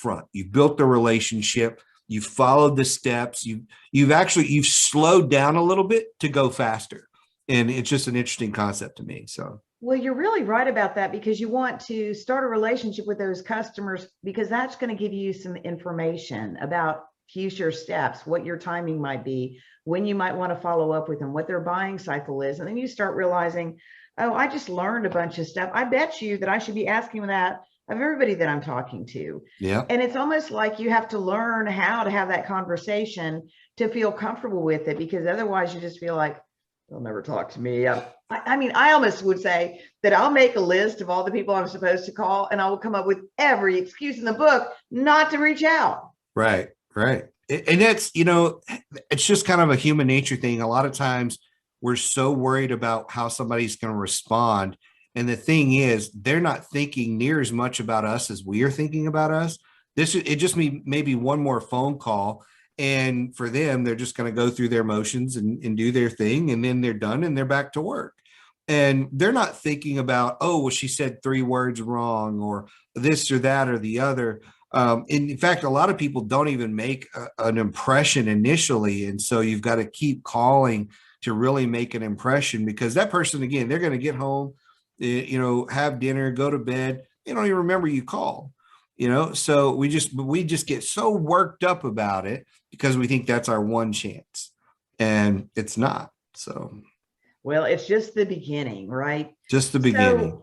front. You've built the relationship. You've followed the steps. You've slowed down a little bit to go faster. And it's just an interesting concept to me. So. Well, you're really right about that, because you want to start a relationship with those customers, because that's going to give you some information about future steps, what your timing might be, when you might want to follow up with them, what their buying cycle is. And then you start realizing, oh, I just learned a bunch of stuff. I bet you that I should be asking that of everybody that I'm talking to. Yeah. And it's almost like you have to learn how to have that conversation to feel comfortable with it, because otherwise you just feel like, they'll never talk to me. I mean, I almost would say that I'll make a list of all the people I'm supposed to call, and I will come up with every excuse in the book not to reach out. Right, right. And that's, it's just kind of a human nature thing. A lot of times we're so worried about how somebody's going to respond. And the thing is, they're not thinking near as much about us as we are thinking about us. It just maybe one more phone call. And for them, they're just going to go through their motions and do their thing. And then they're done and they're back to work. And they're not thinking about, oh, well, she said 3 words wrong, or this or that or the other. In fact, a lot of people don't even make an impression initially. And so you've got to keep calling to really make an impression, because that person, again, they're going to get home, have dinner, go to bed. They don't even remember you called. So we just get so worked up about it because we think that's our one chance, and it's not. So, well, it's just the beginning, right? Just the beginning.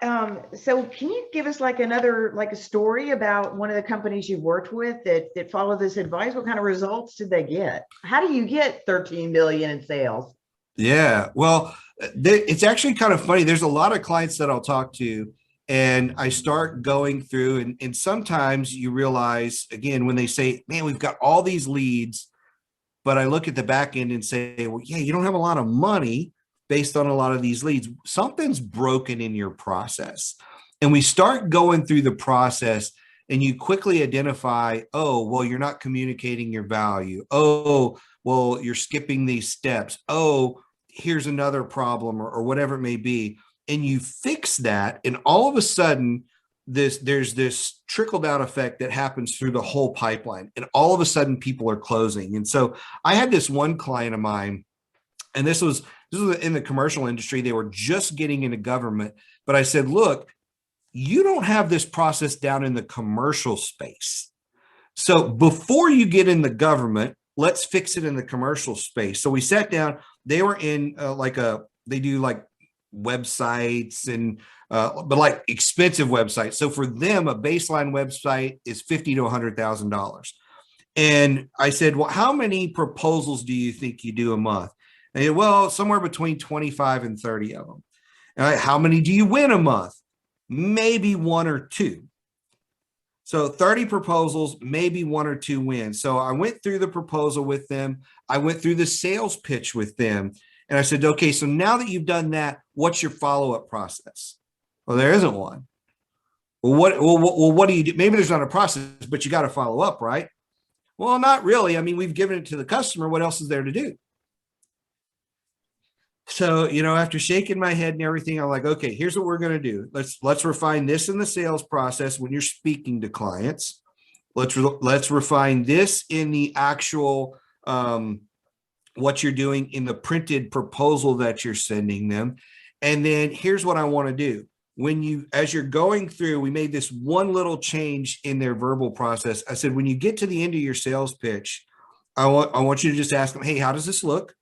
So can you give us a story about one of the companies you've worked with that followed this advice? What kind of results did they get? How do you get 13 million in sales? Yeah, well, it's actually kind of funny. There's a lot of clients that I'll talk to, and I start going through, and sometimes you realize, again, when they say, man, we've got all these leads, but I look at the back end and say, well, yeah, you don't have a lot of money based on a lot of these leads. Something's broken in your process. And we start going through the process, and you quickly identify, oh, well, you're not communicating your value. Oh, well, you're skipping these steps. Oh, here's another problem, or whatever it may be. And you fix that, and all of a sudden there's this trickle down effect that happens through the whole pipeline, and all of a sudden people are closing. And so I had this one client of mine, and this was in the commercial industry. They were just getting into government, but I said, look, you don't have this process down in the commercial space. So before you get in the government, let's fix it in the commercial space. So we sat down. They were in they do websites and but like expensive websites. So for them, a baseline website is $50,000 to $100,000. And I said, well, how many proposals do you think you do a month? And said, well, somewhere between 25 and 30 of them. And how many do you win a month? Maybe 1 or 2. So 30 proposals, maybe 1 or 2 wins. So I went through the proposal with them. I went through the sales pitch with them. And I said, okay, so now that you've done that, what's your follow-up process? Well, there isn't one. Well, what do you do? Maybe there's not a process, but you got to follow up, right? Well, not really. I mean, we've given it to the customer. What else is there to do? So, after shaking my head and everything, I'm like, okay, here's what we're going to do. Let's refine this in the sales process when you're speaking to clients. Let's refine this in the actual what you're doing in the printed proposal that you're sending them. And then here's what I want to do. As you're going through, we made this one little change in their verbal process. I said, when you get to the end of your sales pitch, I want you to just ask them, hey, how does this look?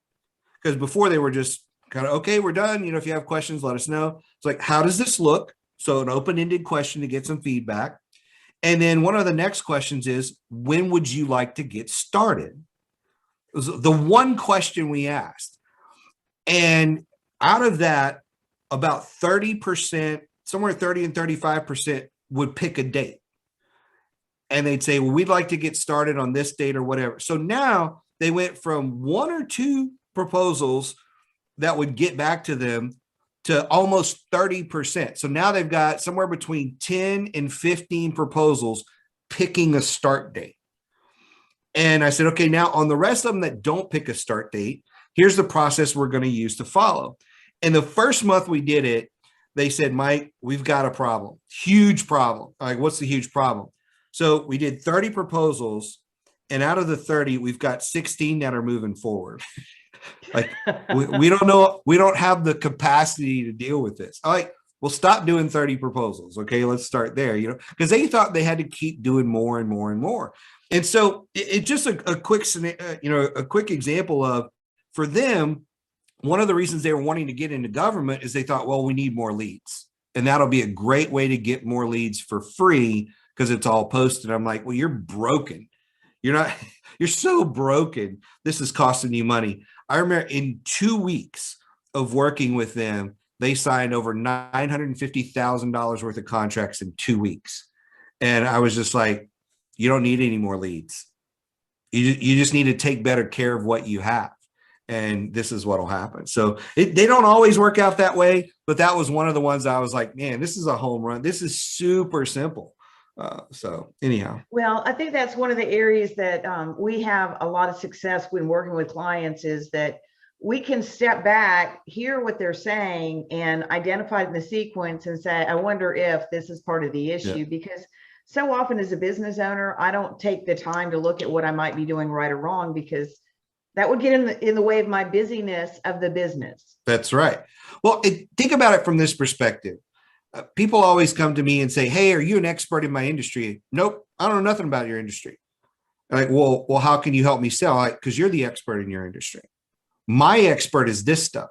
Because before they were just kind of, okay, we're done. If you have questions, let us know. It's like, how does this look? So an open-ended question to get some feedback. And then one of the next questions is, when would you like to get started? It was the one question we asked. And out of that, about 30%, somewhere 30 and 35% would pick a date. And they'd say, well, we'd like to get started on this date or whatever. So now they went from 1 or 2 proposals that would get back to them to almost 30%. So now they've got somewhere between 10 and 15 proposals picking a start date. And I said, okay, now on the rest of them that don't pick a start date, here's the process we're going to use to follow. And the first month we did it, they said, Mike, we've got a problem, huge problem. I'm like, what's the huge problem? So we did 30 proposals, and out of the 30, we've got 16 that are moving forward. Like we don't know, we don't have the capacity to deal with this. All right, well, stop doing 30 proposals. Okay, let's start there, because they thought they had to keep doing more and more and more. And so it's just a quick, a quick example of, for them, one of the reasons they were wanting to get into government is they thought, well, we need more leads. And that'll be a great way to get more leads for free because it's all posted. I'm like, well, you're broken. You're not, you're so broken. This is costing you money. I remember in 2 weeks of working with them, they signed over $950,000 worth of contracts in 2 weeks. And I was just like, you don't need any more leads. You just need to take better care of what you have. And this is what will happen. So they don't always work out that way, but that was one of the ones I was like, man, this is a home run. This is super simple. So anyhow. Well, I think that's one of the areas that we have a lot of success when working with clients, is that we can step back, hear what they're saying, and identify the sequence and say, I wonder if this is part of the issue. Because so often as a business owner, I don't take the time to look at what I might be doing right or wrong, because that would get in the way of my busyness of the business. That's right. Well, think about it from this perspective. People always come to me and say, hey, are you an expert in my industry? Nope, I don't know nothing about your industry. I'm like, well, how can you help me sell? Like, because you're the expert in your industry. My expert is this stuff.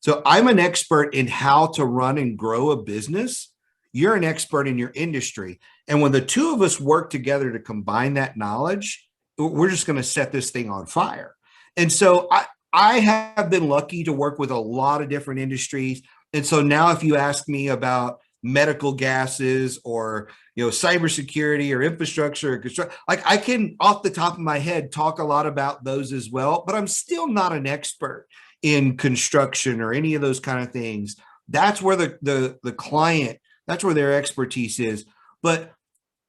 So I'm an expert in how to run and grow a business. You're an expert in your industry. And when the two of us work together to combine that knowledge, we're just going to set this thing on fire. And so I have been lucky to work with a lot of different industries. And so now if you ask me about medical gases or, cybersecurity or infrastructure or construction, like I can off the top of my head talk a lot about those as well, but I'm still not an expert in construction or any of those kind of things. That's where the client, that's where their expertise is. But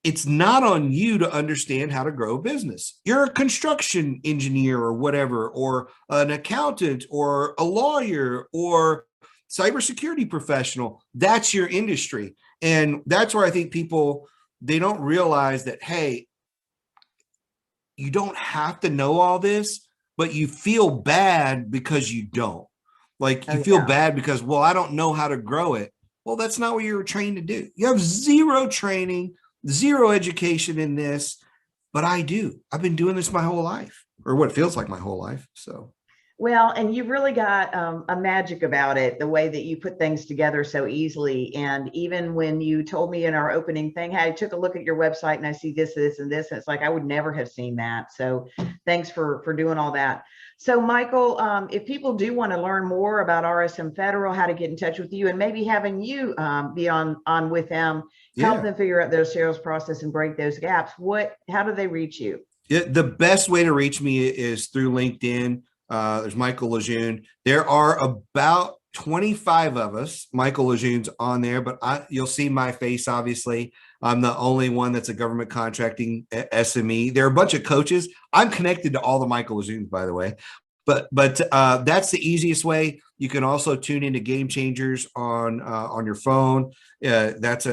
it's not on you to understand how to grow a business. You're a construction engineer or whatever, or an accountant or a lawyer or cybersecurity professional. That's your industry. And that's where I think people, they don't realize that, hey, you don't have to know all this, but you feel bad because you don't. Like you feel bad because, well, I don't know how to grow it. Well, that's not what you were trained to do. You have zero training, zero education in this, but I do. I've been doing this my whole life, or what feels like my whole life. So, well, and you've really got a magic about it, the way that you put things together so easily. And even when you told me in our opening thing, hey, I took a look at your website and I see this, this, and this, and it's like I would never have seen that. So thanks for doing all that. So Michael, if people do want to learn more about RSM Federal, how to get in touch with you, and maybe having you be on with them, help them figure out their sales process and break those gaps, how do they reach you? Yeah, the best way to reach me is through LinkedIn. There's Michael Lejeune. There are about 25 of us. Michael Lejeune's on there, but you'll see my face, obviously. I'm the only one that's a government contracting SME. There are a bunch of coaches. I'm connected to all the Michael Lejeunes, by the way. But that's the easiest way. You can also tune into Game Changers on your phone. That's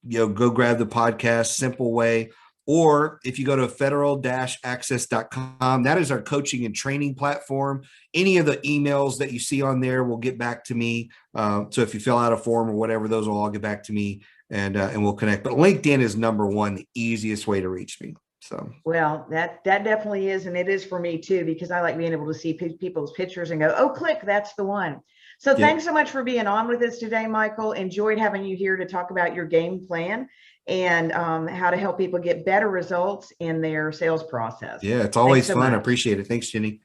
go grab the podcast, simple way. Or if you go to federal-access.com, that is our coaching and training platform. Any of the emails that you see on there will get back to me. So if you fill out a form or whatever, those will all get back to me, and we'll connect. But LinkedIn is number one, the easiest way to reach me. So, well, that definitely is, and it is for me too, because I like being able to see people's pictures and go, oh, click, that's the one. So thanks so much for being on with us today, Michael. Enjoyed having you here to talk about your game plan and how to help people get better results in their sales process. Yeah, it's always fun. I appreciate it. Thanks, Jenny.